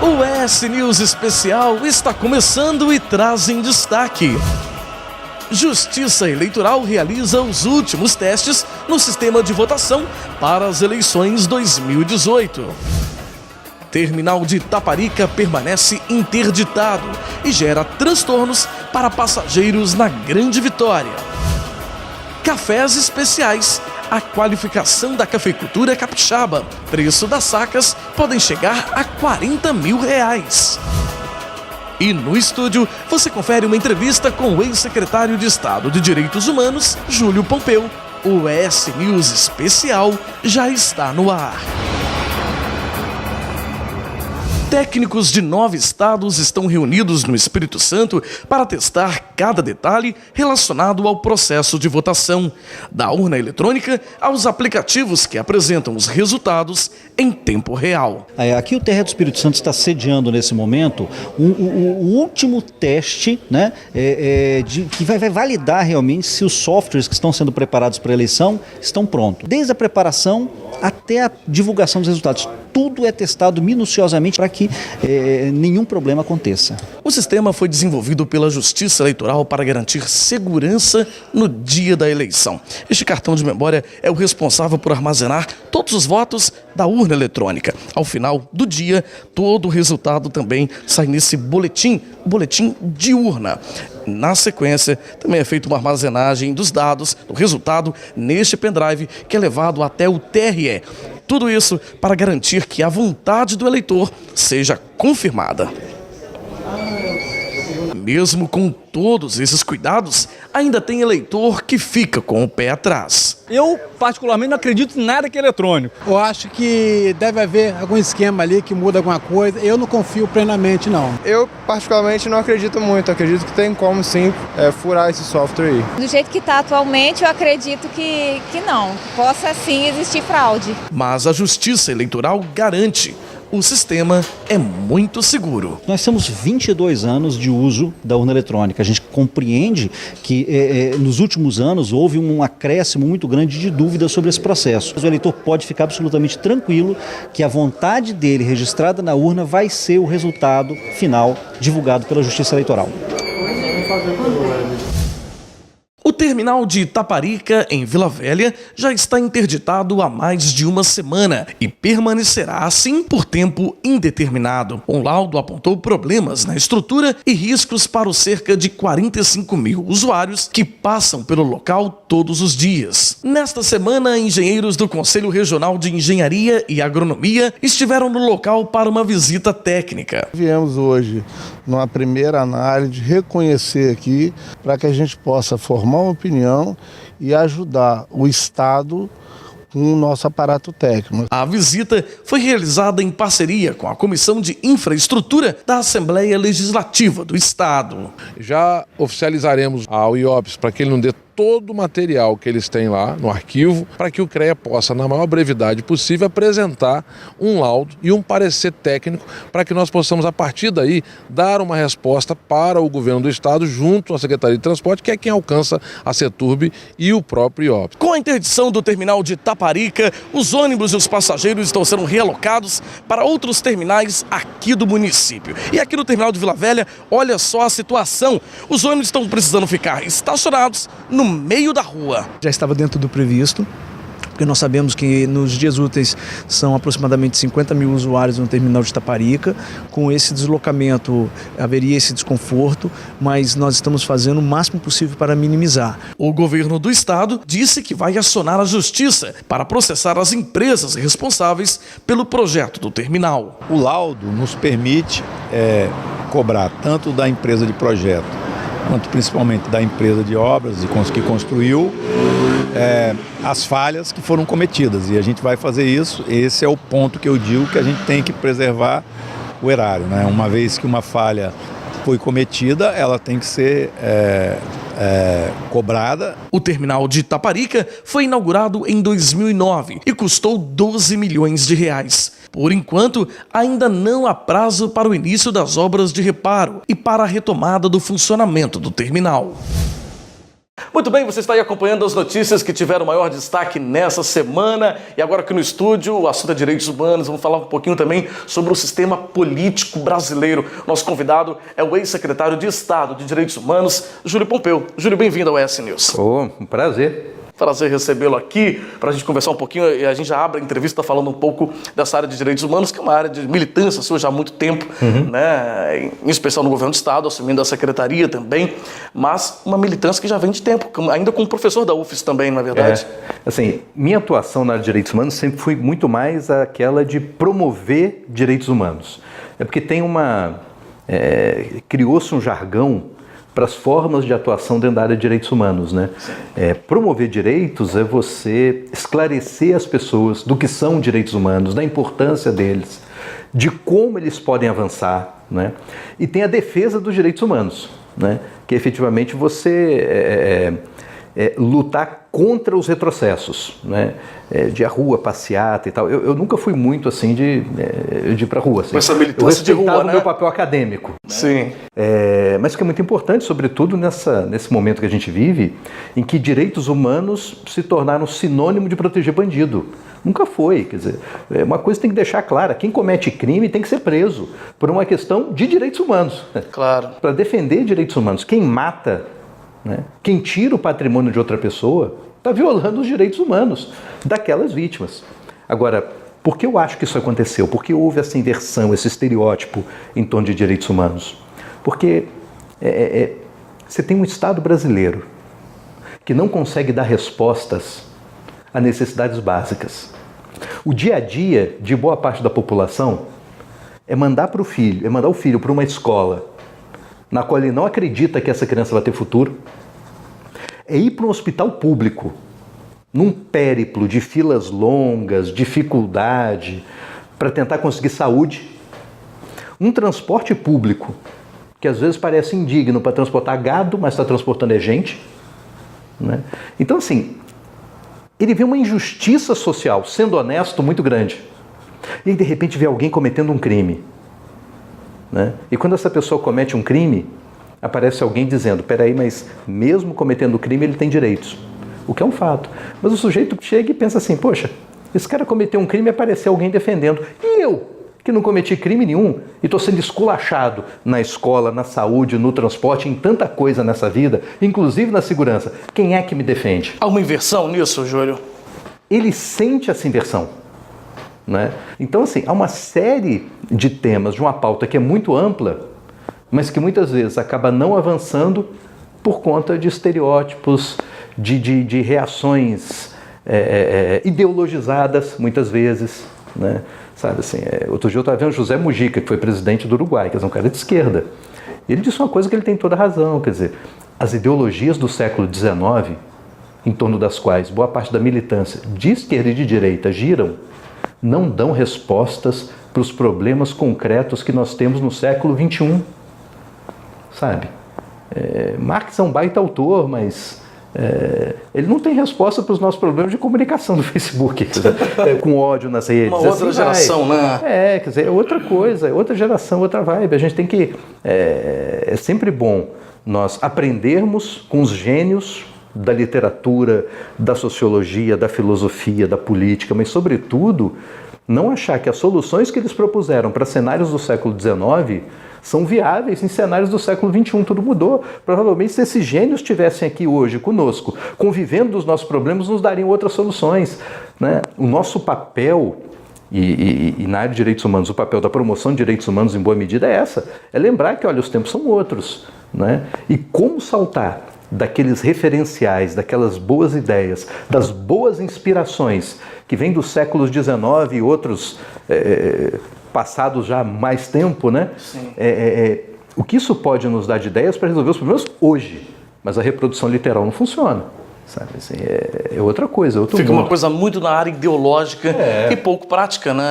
O ES News Especial está começando e traz em destaque: Justiça Eleitoral realiza os últimos testes no sistema de votação para as eleições 2018. Terminal de Taparica permanece interditado e gera transtornos para passageiros na Grande Vitória. Cafés especiais. A qualificação da cafeicultura capixaba. Preço das sacas podem chegar a R$40 mil. E no estúdio, você confere uma entrevista com o ex-secretário de Estado de Direitos Humanos, Júlio Pompeu. O ES News Especial já está no ar. Técnicos de 9 estados estão reunidos no Espírito Santo para testar cada detalhe relacionado ao processo de votação, da urna eletrônica aos aplicativos que apresentam os resultados em tempo real. Aqui o TRE do Espírito Santo está sediando nesse momento o último teste, né, que vai validar realmente se os softwares que estão sendo preparados para a eleição estão prontos. Desde a preparação até a divulgação dos resultados. Tudo é testado minuciosamente para que nenhum problema aconteça. O sistema foi desenvolvido pela Justiça Eleitoral para garantir segurança no dia da eleição. Este cartão de memória é o responsável por armazenar todos os votos da urna eletrônica. Ao final do dia, todo o resultado também sai nesse boletim de urna. Na sequência, também é feita uma armazenagem dos dados, do resultado, neste pendrive que é levado até o TRE. Tudo isso para garantir que a vontade do eleitor seja confirmada. Mesmo com todos esses cuidados, ainda tem eleitor que fica com o pé atrás. Eu, particularmente, não acredito em nada que é eletrônico. Eu acho que deve haver algum esquema ali que muda alguma coisa. Eu não confio plenamente, não. Eu, particularmente, não acredito muito. Acredito que tem como, sim, furar esse software aí. Do jeito que está atualmente, eu acredito que não. Possa, sim, existir fraude. Mas a Justiça Eleitoral garante: o sistema é muito seguro. Nós temos 22 anos de uso da urna eletrônica. A gente compreende que nos últimos anos houve um acréscimo muito grande de dúvidas sobre esse processo. O eleitor pode ficar absolutamente tranquilo que a vontade dele registrada na urna vai ser o resultado final divulgado pela Justiça Eleitoral. O terminal de Taparica, em Vila Velha, já está interditado há mais de uma semana e permanecerá assim por tempo indeterminado. Um laudo apontou problemas na estrutura e riscos para os cerca de 45 mil usuários que passam pelo local todos os dias. Nesta semana, engenheiros do Conselho Regional de Engenharia e Agronomia estiveram no local para uma visita técnica. Viemos hoje, numa primeira análise, reconhecer aqui para que a gente possa formar uma opinião e ajudar o Estado com o nosso aparato técnico. A visita foi realizada em parceria com a Comissão de Infraestrutura da Assembleia Legislativa do Estado. Já oficializaremos ao IOPS para que ele não dê todo o material que eles têm lá no arquivo, para que o CREA possa, na maior brevidade possível, apresentar um laudo e um parecer técnico para que nós possamos, a partir daí, dar uma resposta para o governo do Estado junto à Secretaria de Transporte, que é quem alcança a CETURB e o próprio IOPS. Com a interdição do terminal de Taparica, os ônibus e os passageiros estão sendo realocados para outros terminais aqui do município. E aqui no terminal de Vila Velha, olha só a situação. Os ônibus estão precisando ficar estacionados no meio da rua. Já estava dentro do previsto, porque nós sabemos que nos dias úteis são aproximadamente 50 mil usuários no terminal de Taparica. Com esse deslocamento haveria esse desconforto, mas nós estamos fazendo o máximo possível para minimizar. O governo do estado disse que vai acionar a justiça para processar as empresas responsáveis pelo projeto do terminal. O laudo nos permite cobrar tanto da empresa de projeto quanto principalmente da empresa de obras que construiu as falhas que foram cometidas. E a gente vai fazer isso. Esse é o ponto que eu digo que a gente tem que preservar o erário, né? Uma vez que uma falha foi cometida, ela tem que ser cobrada. O terminal de Taparica foi inaugurado em 2009 e custou R$12 milhões. Por enquanto, ainda não há prazo para o início das obras de reparo e para a retomada do funcionamento do terminal. Muito bem, você está aí acompanhando as notícias que tiveram maior destaque nessa semana. E agora aqui no estúdio, o assunto é direitos humanos. Vamos falar um pouquinho também sobre o sistema político brasileiro. Nosso convidado é o ex-secretário de Estado de Direitos Humanos, Júlio Pompeu. Júlio, bem-vindo ao ES News. Um prazer. Prazer recebê-lo aqui para a gente conversar um pouquinho, e a gente já abre a entrevista falando um pouco dessa área de direitos humanos, que é uma área de militância sua já há muito tempo, né? Em especial no governo do Estado, assumindo a secretaria também, mas uma militância que já vem de tempo, ainda como professor da UFES também, não é verdade? Assim, minha atuação na área de direitos humanos sempre foi muito mais aquela de promover direitos humanos. É porque tem criou-se um jargão para as formas de atuação dentro da área de direitos humanos, né? Promover direitos é você esclarecer as pessoas do que são direitos humanos, da importância deles, de como eles podem avançar, né? E tem a defesa dos direitos humanos, né? Que efetivamente você lutar contra os retrocessos, né? De ir à rua, passeata e tal. Eu nunca fui muito assim de ir para a rua. Assim. Com essa militância de rua, né? O meu papel acadêmico. Sim. Mas que é muito importante, sobretudo nesse momento que a gente vive, em que direitos humanos se tornaram sinônimo de proteger bandido. Nunca foi, quer dizer, uma coisa tem que deixar clara, quem comete crime tem que ser preso por uma questão de direitos humanos. Claro. Para defender direitos humanos. Quem mata, né, quem tira o patrimônio de outra pessoa, está violando os direitos humanos daquelas vítimas. Agora, por que eu acho que isso aconteceu? Por que houve essa inversão, esse estereótipo em torno de direitos humanos? Porque você tem um Estado brasileiro que não consegue dar respostas a necessidades básicas. O dia a dia de boa parte da população é mandar o filho para uma escola na qual ele não acredita que essa criança vai ter futuro, é ir para um hospital público, num périplo de filas longas, dificuldade, para tentar conseguir saúde, um transporte público, que às vezes parece indigno para transportar gado, mas está transportando gente, né? Então, assim, ele vê uma injustiça social, sendo honesto, muito grande. E aí, de repente, vê alguém cometendo um crime, né? E quando essa pessoa comete um crime, aparece alguém dizendo, peraí, mas mesmo cometendo o crime, ele tem direitos. O que é um fato. Mas o sujeito chega e pensa assim, poxa, esse cara cometeu um crime e apareceu alguém defendendo. E eu, que não cometi crime nenhum, e estou sendo esculachado na escola, na saúde, no transporte, em tanta coisa nessa vida, inclusive na segurança, quem é que me defende? Há uma inversão nisso, Júlio? Ele sente essa inversão, né? Então, assim, há uma série de temas, de uma pauta que é muito ampla, mas que muitas vezes acaba não avançando por conta de estereótipos, de reações ideologizadas, muitas vezes, né? Sabe assim, outro dia eu estava vendo José Mujica, que foi presidente do Uruguai, que é um cara de esquerda. Ele disse uma coisa que ele tem toda razão, quer dizer, as ideologias do século XIX, em torno das quais boa parte da militância de esquerda e de direita giram, não dão respostas para os problemas concretos que nós temos no século XXI. Sabe? Marx é um baita autor, mas ele não tem resposta para os nossos problemas de comunicação do Facebook, com ódio nas redes. Uma outra geração, né? Quer dizer, é outra coisa, é outra geração, outra vibe. A gente tem que... É sempre bom nós aprendermos com os gênios da literatura, da sociologia, da filosofia, da política, mas, sobretudo, não achar que as soluções que eles propuseram para cenários do século XIX são viáveis em cenários do século XXI. Tudo mudou. Provavelmente, se esses gênios estivessem aqui hoje conosco, convivendo dos nossos problemas, nos dariam outras soluções, né? O nosso papel, e na área de direitos humanos, o papel da promoção de direitos humanos, em boa medida, é lembrar que, olha, os tempos são outros, né? E como saltar daqueles referenciais, daquelas boas ideias, das boas inspirações que vêm dos séculos XIX e outros passados já há mais tempo, né? O que isso pode nos dar de ideias para resolver os problemas hoje, mas a reprodução literal não funciona. sabe? Assim, é outra coisa, outro Fica mundo. uma coisa muito na área ideológica e pouco prática, né,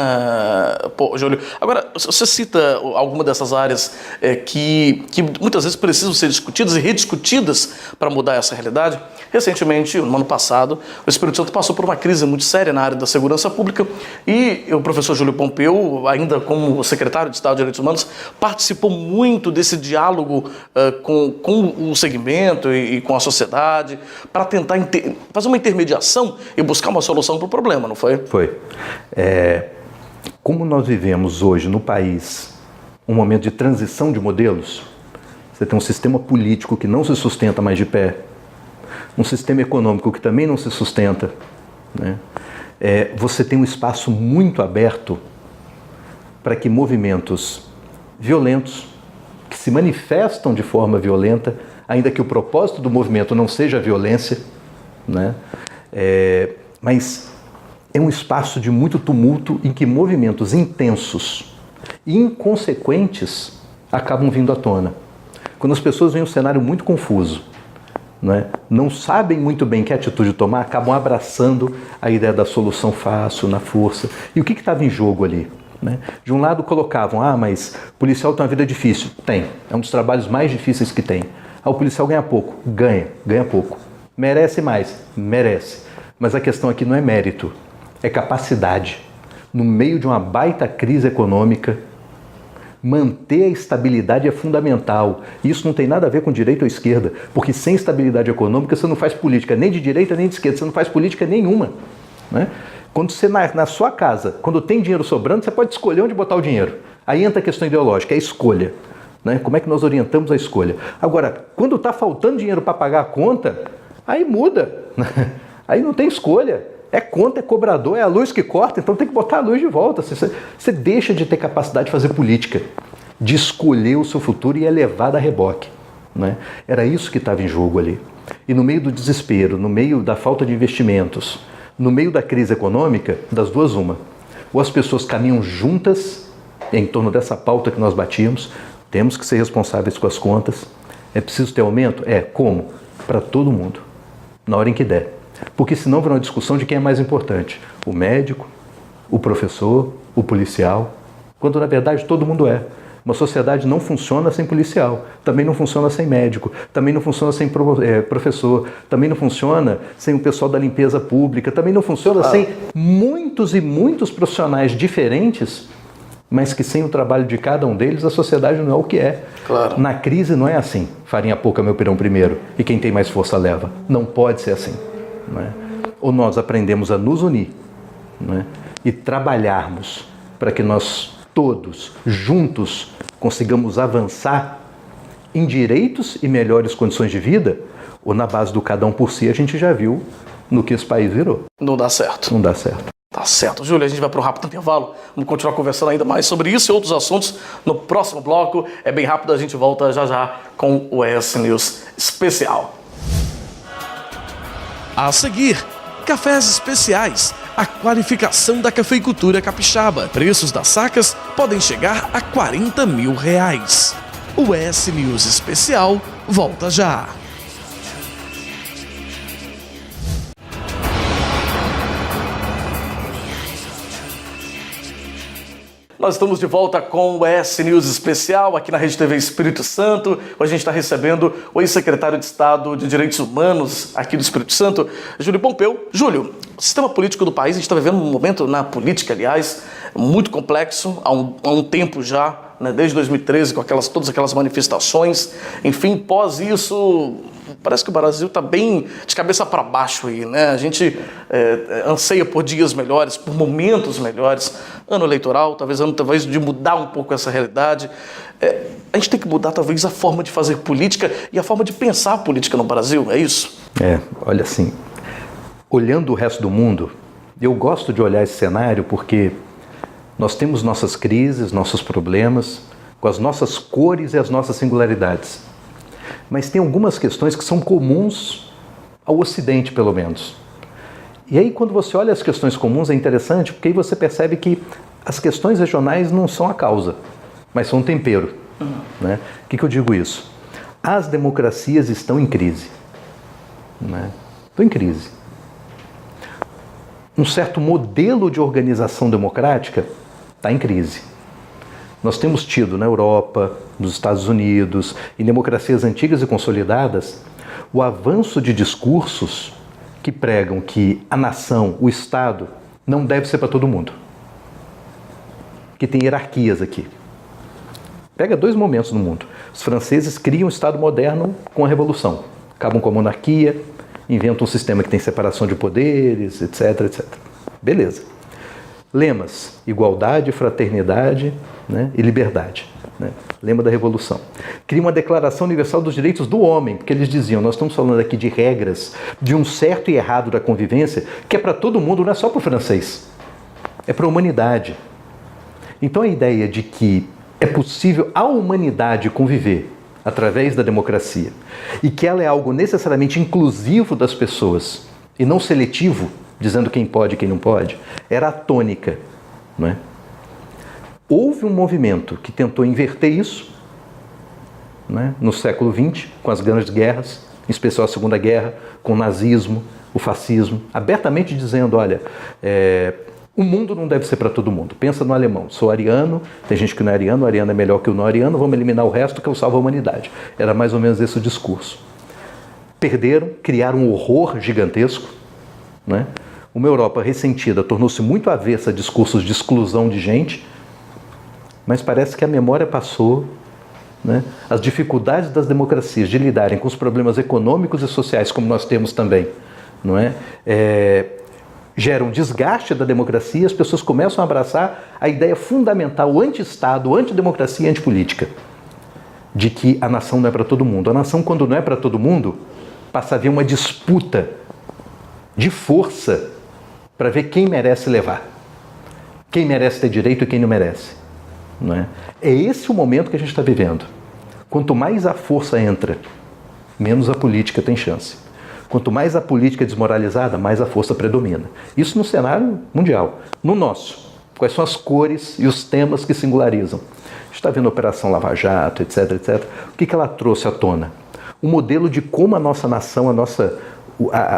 Júlio? Agora, você cita alguma dessas áreas que muitas vezes precisam ser discutidas e rediscutidas para mudar essa realidade. Recentemente, no ano passado, o Espírito Santo passou por uma crise muito séria na área da segurança pública e o professor Júlio Pompeu, ainda como secretário de Estado de Direitos Humanos, participou muito desse diálogo com o segmento e com a sociedade para tentar fazer uma intermediação e buscar uma solução para o problema, não foi? Foi. Como nós vivemos hoje no país um momento de transição de modelos, você tem um sistema político que não se sustenta mais de pé, um sistema econômico que também não se sustenta, né? Você tem um espaço muito aberto para que movimentos violentos, que se manifestam de forma violenta, ainda que o propósito do movimento não seja a violência, né? Mas é um espaço de muito tumulto em que movimentos intensos e inconsequentes acabam vindo à tona. Quando as pessoas veem um cenário muito confuso, não sabem muito bem que atitude tomar, acabam abraçando a ideia da solução fácil, na força. E o que estava em jogo ali? De um lado colocavam, mas o policial tem uma vida difícil. Tem, é um dos trabalhos mais difíceis que tem. O policial ganha pouco. Ganha pouco. Merece mais? Merece. Mas a questão aqui não é mérito, é capacidade. No meio de uma baita crise econômica, manter a estabilidade é fundamental. Isso não tem nada a ver com direita ou esquerda, porque sem estabilidade econômica você não faz política nem de direita nem de esquerda, você não faz política nenhuma, Quando você, na sua casa, quando tem dinheiro sobrando, você pode escolher onde botar o dinheiro. Aí entra a questão ideológica, é a escolha. Como é que nós orientamos a escolha? Agora, quando está faltando dinheiro para pagar a conta, aí muda. Aí não tem escolha. É conta, é cobrador, é a luz que corta, então tem que botar a luz de volta. Você deixa de ter capacidade de fazer política, de escolher o seu futuro e é levado a reboque. Era isso que estava em jogo ali. E no meio do desespero, no meio da falta de investimentos, no meio da crise econômica, das duas uma. Ou as pessoas caminham juntas em torno dessa pauta que nós batíamos, temos que ser responsáveis com as contas, é preciso ter aumento? Como? Para todo mundo, na hora em que der. Porque senão virá uma discussão de quem é mais importante, o médico, o professor, o policial, quando na verdade todo mundo é. Uma sociedade não funciona sem policial, também não funciona sem médico, também não funciona sem professor, também não funciona sem o pessoal da limpeza pública, também não funciona sem muitos e muitos profissionais diferentes, mas que sem o trabalho de cada um deles a sociedade não é o que é. Claro. Na crise não é assim, farinha pouca meu pirão primeiro, e quem tem mais força leva. Não pode ser assim. Ou nós aprendemos a nos unir e trabalharmos para que nós todos, juntos, consigamos avançar em direitos e melhores condições de vida, ou na base do cada um por si, a gente já viu no que esse país virou. Não dá certo. Não dá certo. Tá certo. Júlio, a gente vai para um rápido intervalo. Vamos continuar conversando ainda mais sobre isso e outros assuntos no próximo bloco. É bem rápido, a gente volta já com o ES News Especial. A seguir, cafés especiais, a qualificação da cafeicultura capixaba. Preços das sacas podem chegar a R$40 mil. O ES News Especial volta já. Nós estamos de volta com o ES News Especial aqui na Rede TV Espírito Santo. Hoje a gente está recebendo o ex-secretário de Estado de Direitos Humanos aqui do Espírito Santo, Júlio Pompeu. Júlio, o sistema político do país, a gente está vivendo um momento na política, aliás, muito complexo, há um tempo já, desde 2013, com todas aquelas manifestações. Enfim, pós isso, parece que o Brasil está bem de cabeça para baixo aí, A gente anseia por dias melhores, por momentos melhores. Ano eleitoral, talvez de mudar um pouco essa realidade. A gente tem que mudar talvez a forma de fazer política e a forma de pensar a política no Brasil, é isso? Olha assim, olhando o resto do mundo, eu gosto de olhar esse cenário porque nós temos nossas crises, nossos problemas, com as nossas cores e as nossas singularidades. Mas tem algumas questões que são comuns ao Ocidente, pelo menos. E aí, quando você olha as questões comuns, é interessante, porque aí você percebe que as questões regionais não são a causa, mas são um tempero. O que eu digo isso? As democracias estão em crise. Estão em crise. Um certo modelo de organização democrática está em crise. Nós temos tido na Europa, nos Estados Unidos, em democracias antigas e consolidadas, o avanço de discursos que pregam que a nação, o Estado, não deve ser para todo mundo. Que tem hierarquias aqui. Pega 2 momentos no mundo. Os franceses criam um Estado moderno com a Revolução. Acabam com a monarquia, inventam um sistema que tem separação de poderes, etc, etc. Beleza. Lemas: igualdade, fraternidade, né, e liberdade. Né? Lema da Revolução. Cria uma Declaração Universal dos Direitos do Homem, porque eles diziam, nós estamos falando aqui de regras, de um certo e errado da convivência, que é para todo mundo, não é só para o francês. É para a humanidade. Então a ideia de que é possível a humanidade conviver através da democracia e que ela é algo necessariamente inclusivo das pessoas e não seletivo, dizendo quem pode e quem não pode, era a tônica, não é? Houve um movimento que tentou inverter isso, né, no século XX, com as grandes guerras, em especial a Segunda Guerra, com o nazismo, o fascismo, abertamente dizendo, olha, o mundo não deve ser para todo mundo. Pensa no alemão, sou ariano, tem gente que não é ariano, o ariano é melhor que o não ariano, vamos eliminar o resto que eu salvo a humanidade. Era mais ou menos esse o discurso. Perderam, criaram um horror gigantesco, né? Uma Europa ressentida tornou-se muito avessa a discursos de exclusão de gente, mas parece que a memória passou, né? As dificuldades das democracias de lidarem com os problemas econômicos e sociais, como nós temos também, não é? Geram desgaste da democracia, as pessoas começam a abraçar a ideia fundamental anti-Estado, anti-democracia e anti-política, de que a nação não é para todo mundo. A nação, quando não é para todo mundo, passa a haver uma disputa de força para ver quem merece levar, quem merece ter direito e quem não merece. Não é? É esse o momento que a gente está vivendo. Quanto mais a força entra, menos a política tem chance. Quanto mais a política é desmoralizada, mais a força predomina. Isso no cenário mundial. No nosso, quais são as cores e os temas que singularizam? A gente está vendo a Operação Lava Jato, etc, etc. O que ela trouxe à tona? Um modelo de como a nossa nação,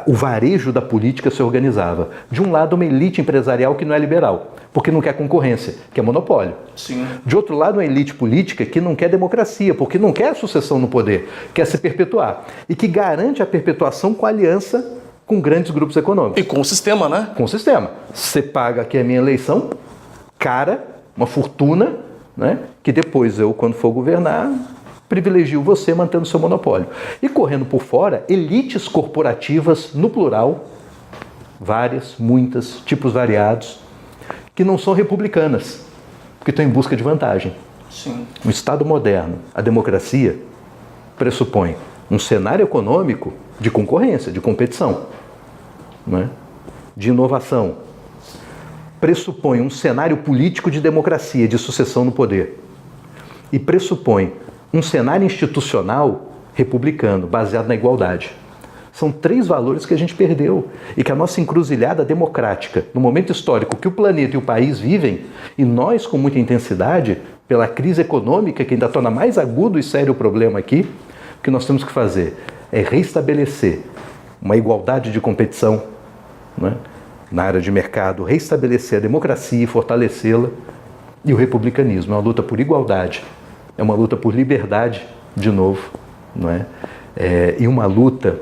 o varejo da política se organizava. De um lado, uma elite empresarial que não é liberal, porque não quer concorrência, que é monopólio. Sim. De outro lado, uma elite política que não quer democracia, porque não quer sucessão no poder, quer se perpetuar. E que garante a perpetuação com aliança com grandes grupos econômicos. E com o sistema, né? Com o sistema. Você paga aqui a minha eleição, cara, uma fortuna, né? Que depois eu, quando for governar, privilegio você mantendo seu monopólio. E correndo por fora, elites corporativas, no plural, várias, muitas, tipos variados, que não são republicanas, porque estão em busca de vantagem. Sim. Um Estado moderno, a democracia, pressupõe um cenário econômico de concorrência, de competição, né? De inovação. Pressupõe um cenário político de democracia, de sucessão no poder. E pressupõe um cenário institucional republicano, baseado na igualdade. São 3 valores que a gente perdeu e que a nossa encruzilhada democrática, no momento histórico que o planeta e o país vivem, e nós com muita intensidade, pela crise econômica que ainda torna mais agudo e sério o problema aqui, o que nós temos que fazer é restabelecer uma igualdade de competição, né, na área de mercado, restabelecer a democracia e fortalecê-la, e o republicanismo é uma luta por igualdade, é uma luta por liberdade, de novo, não é? E uma luta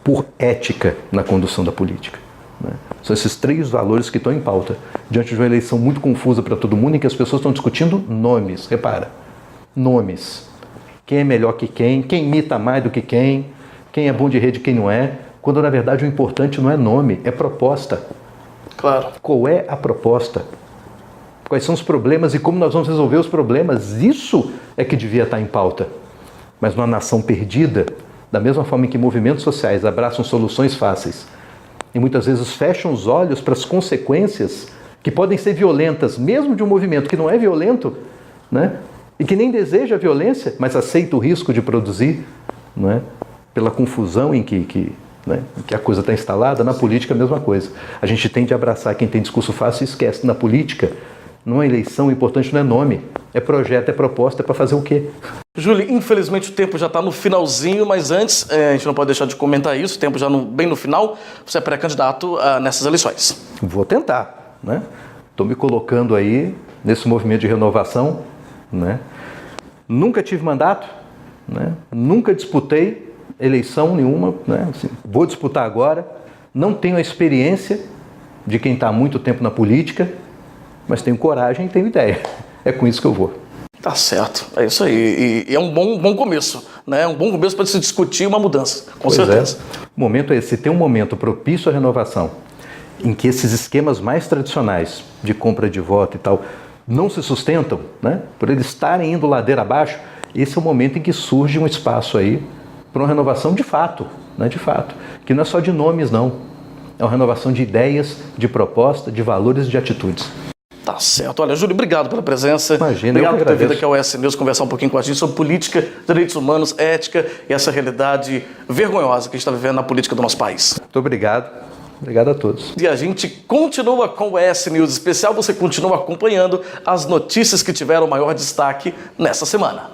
por ética na condução da política. Né? São esses 3 valores que estão em pauta, diante de uma eleição muito confusa para todo mundo, em que as pessoas estão discutindo nomes, repara, nomes. Quem é melhor que quem imita mais do que quem é bom de rede e quem não é, quando na verdade o importante não é nome, é proposta. Claro. Qual é a proposta? Quais são os problemas e como nós vamos resolver os problemas? Isso é que devia estar em pauta. Mas numa nação perdida, da mesma forma em que movimentos sociais abraçam soluções fáceis e muitas vezes fecham os olhos para as consequências que podem ser violentas, mesmo de um movimento que não é violento, né? E que nem deseja a violência, mas aceita o risco de produzir, né? Pela confusão em que a coisa está instalada. Na política, a mesma coisa. A gente tende a abraçar quem tem discurso fácil e esquece. Na política, Numa eleição, o importante não é nome, é projeto, é proposta, é para fazer o quê? Júlio, infelizmente o tempo já está no finalzinho, mas antes, a gente não pode deixar de comentar isso, o tempo já bem no final, você é pré-candidato nessas eleições. Vou tentar, né? Estou me colocando aí nesse movimento de renovação, né? Nunca tive mandato, né? Nunca disputei eleição nenhuma, né? Assim, vou disputar agora, não tenho a experiência de quem está há muito tempo na política, mas tenho coragem e tenho ideia. É com isso que eu vou. Tá certo, é isso aí. E é um bom começo, né? Um bom começo para se discutir uma mudança, com certeza. O momento é esse. Se tem um momento propício à renovação, em que esses esquemas mais tradicionais de compra de voto e tal não se sustentam, né? Por eles estarem indo ladeira abaixo, esse é o momento em que surge um espaço aí para uma renovação de fato, né? De fato, que não é só de nomes, não. É uma renovação de ideias, de proposta, de valores e de atitudes. Tá certo. Olha, Júlio, obrigado pela presença. Imagina, obrigado por ter vindo agradeço. aqui ao ES News conversar um pouquinho com a gente sobre política, direitos humanos, ética e essa realidade vergonhosa que a gente está vivendo na política do nosso país. Muito obrigado. Obrigado a todos. E a gente continua com o ES News Especial. Você continua acompanhando as notícias que tiveram maior destaque nessa semana.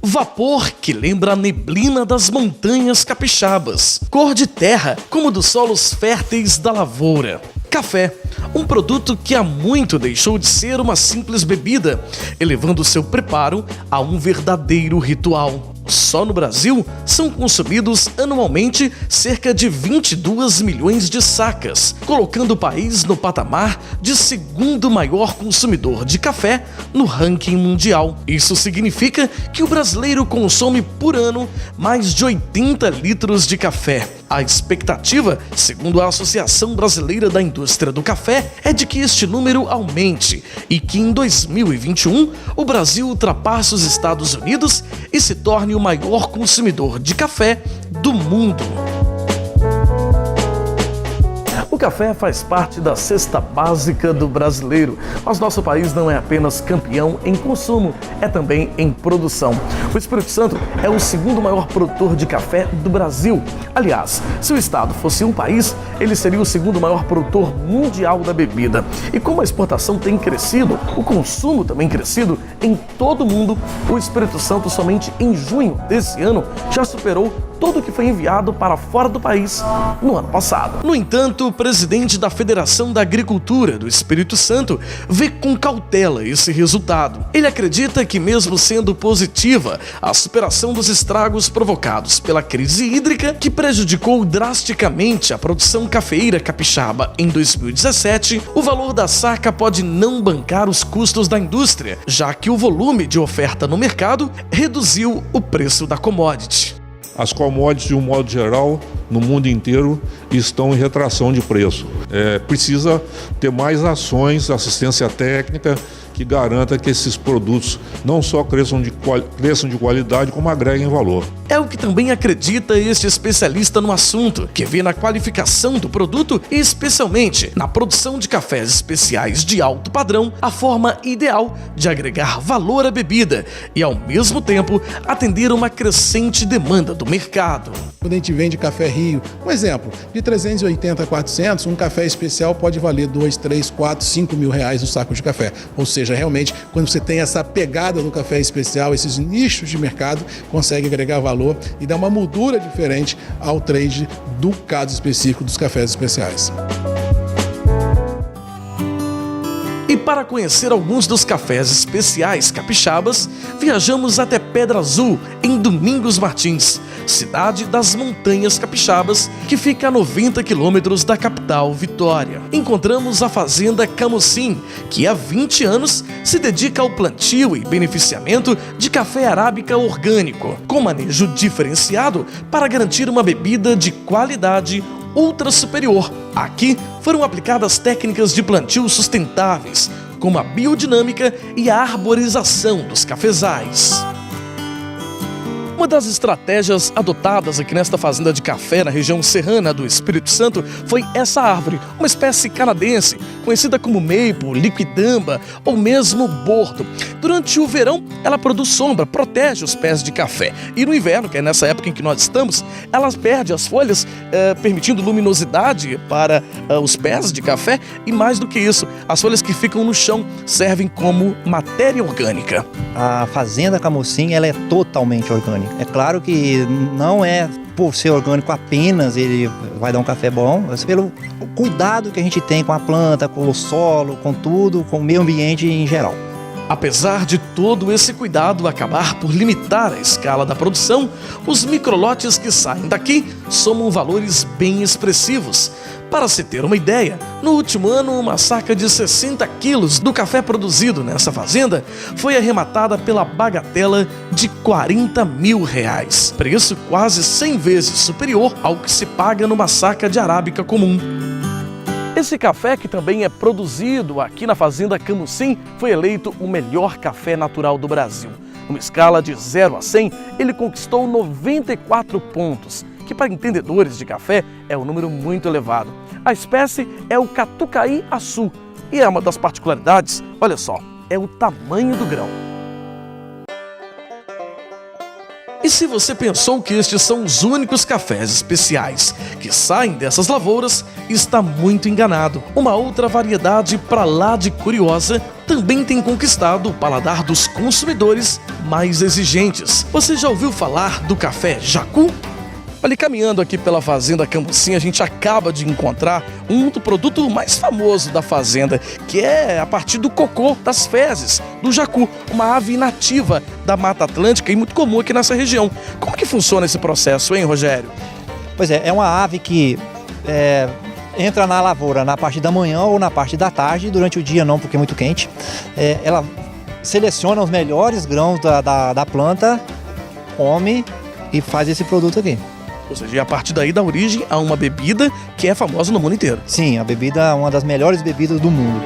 Vapor que lembra a neblina das montanhas capixabas. Cor de terra, como dos solos férteis da lavoura. Café, um produto que há muito deixou de ser uma simples bebida, elevando seu preparo a um verdadeiro ritual. Só no Brasil, são consumidos anualmente cerca de 22 milhões de sacas, colocando o país no patamar de segundo maior consumidor de café no ranking mundial. Isso significa que o brasileiro consome por ano mais de 80 litros de café. A expectativa, segundo a Associação Brasileira da Indústria do Café, é de que este número aumente e que em 2021 o Brasil ultrapasse os Estados Unidos e se torne o maior consumidor de café do mundo. O café faz parte da cesta básica do brasileiro, mas nosso país não é apenas campeão em consumo, é também em produção. O Espírito Santo é o segundo maior produtor de café do Brasil. Aliás, se o estado fosse um país, ele seria o segundo maior produtor mundial da bebida. E como a exportação tem crescido, o consumo também crescido em todo o mundo, o Espírito Santo somente em junho desse ano já superou tudo o que foi enviado para fora do país no ano passado. No entanto, o presidente da Federação da Agricultura do Espírito Santo vê com cautela esse resultado. Ele acredita que, mesmo sendo positiva a superação dos estragos provocados pela crise hídrica, que prejudicou drasticamente a produção cafeeira capixaba em 2017, o valor da saca pode não bancar os custos da indústria, já que o volume de oferta no mercado reduziu o preço da commodity. As commodities, de um modo geral, no mundo inteiro, estão em retração de preço. Precisa ter mais ações, assistência técnica, que garanta que esses produtos não só cresçam de qualidade, como agreguem valor. É o que também acredita este especialista no assunto, que vê na qualificação do produto e especialmente na produção de cafés especiais de alto padrão a forma ideal de agregar valor à bebida e, ao mesmo tempo, atender uma crescente demanda do mercado. Quando a gente vende café Rio, um exemplo, de 380 a 400, um café especial pode valer 2, 3, 4, 5 mil reais o saco de café. Ou seja, realmente, quando você tem essa pegada do café especial, esses nichos de mercado, consegue agregar valor e dar uma moldura diferente ao trade do caso específico dos cafés especiais. E para conhecer alguns dos cafés especiais capixabas, viajamos até Pedra Azul, em Domingos Martins, cidade das montanhas capixabas, que fica a 90 quilômetros da capital, Vitória. Encontramos a fazenda Camocim, que há 20 anos se dedica ao plantio e beneficiamento de café arábica orgânico, com manejo diferenciado para garantir uma bebida de qualidade ultra superior. Aqui foram aplicadas técnicas de plantio sustentáveis, como a biodinâmica e a arborização dos cafezais. Uma das estratégias adotadas aqui nesta fazenda de café na região serrana do Espírito Santo foi essa árvore, uma espécie canadense, conhecida como maple, liquidamba ou mesmo bordo. Durante o verão, ela produz sombra, protege os pés de café. E no inverno, que é nessa época em que nós estamos, ela perde as folhas, permitindo luminosidade para os pés de café. E mais do que isso, as folhas que ficam no chão servem como matéria orgânica. A fazenda Camocim, ela é totalmente orgânica. É claro que não é por ser orgânico apenas ele vai dar um café bom, mas pelo cuidado que a gente tem com a planta, com o solo, com tudo, com o meio ambiente em geral. Apesar de todo esse cuidado acabar por limitar a escala da produção, os microlotes que saem daqui somam valores bem expressivos. Para se ter uma ideia, no último ano, uma saca de 60 quilos do café produzido nessa fazenda foi arrematada pela bagatela de R$40 mil, preço quase 100 vezes superior ao que se paga numa saca de arábica comum. Esse café, que também é produzido aqui na fazenda Camocim, foi eleito o melhor café natural do Brasil. Numa escala de 0 a 100, ele conquistou 94 pontos, que para entendedores de café é um número muito elevado. A espécie é o Catucaí-açu e é uma das particularidades, olha só, é o tamanho do grão. E se você pensou que estes são os únicos cafés especiais que saem dessas lavouras, está muito enganado. Uma outra variedade pra lá de curiosa também tem conquistado o paladar dos consumidores mais exigentes. Você já ouviu falar do café Jacu? Olha, caminhando aqui pela fazenda Camocim, a gente acaba de encontrar um do produto mais famoso da fazenda, que é a partir do cocô, das fezes, do jacu, uma ave nativa da Mata Atlântica e muito comum aqui nessa região. Como que funciona esse processo, hein, Rogério? Pois é uma ave que entra na lavoura na parte da manhã ou na parte da tarde, durante o dia não, porque é muito quente. Ela seleciona os melhores grãos da planta, come e faz esse produto aqui. Ou seja, a partir daí dá origem a uma bebida que é famosa no mundo inteiro. Sim, a bebida é uma das melhores bebidas do mundo.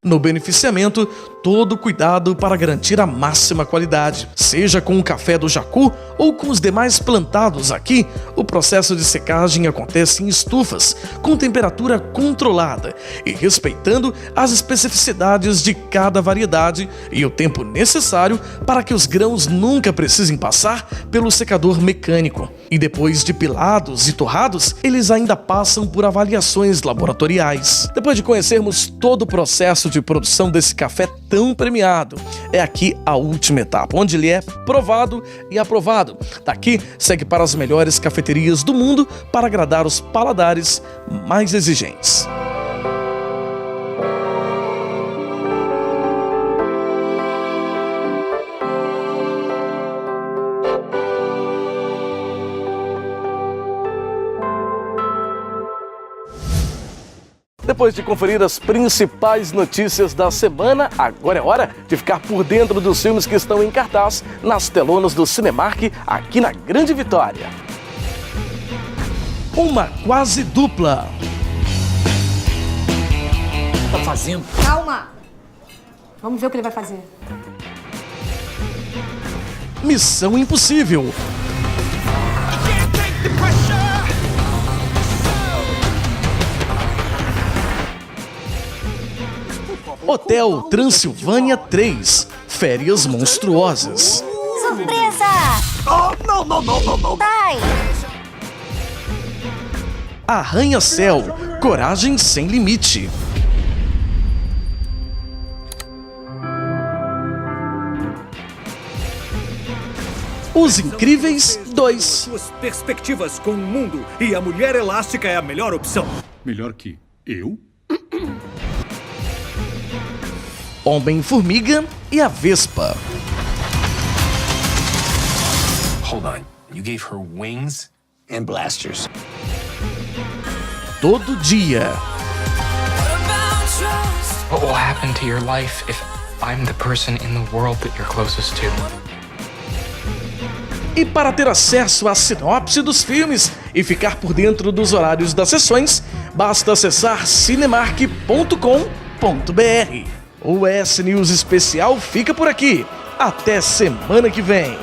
No beneficiamento, todo cuidado para garantir a máxima qualidade. Seja com o café do Jacu ou com os demais plantados aqui, o processo de secagem acontece em estufas, com temperatura controlada e respeitando as especificidades de cada variedade e o tempo necessário para que os grãos nunca precisem passar pelo secador mecânico. E depois de pilados e torrados, eles ainda passam por avaliações laboratoriais. Depois de conhecermos todo o processo de produção desse café tão premiado, é aqui a última etapa, onde ele é provado e aprovado. Daqui segue para as melhores cafeterias do mundo para agradar os paladares mais exigentes. Depois de conferir as principais notícias da semana, agora é hora de ficar por dentro dos filmes que estão em cartaz nas telonas do Cinemark aqui na Grande Vitória. Uma quase dupla. O que tá fazendo? Calma! Vamos ver o que ele vai fazer. Missão Impossível. Hotel Transilvânia 3, Férias Monstruosas. Surpresa! Oh, não! Sai! Arranha-Céu, Coragem Sem Limite. Os Incríveis 2. Suas perspectivas com o mundo e a Mulher Elástica é a melhor opção. Melhor que eu? Homem-Formiga e a Vespa. Hold on. You gave her wings and blasters. Todo Dia. What will happen to your life if I'm the person in the world that you're closest to? E para ter acesso à sinopse dos filmes e ficar por dentro dos horários das sessões, basta acessar cinemark.com.br. O S News Especial fica por aqui. Até semana que vem.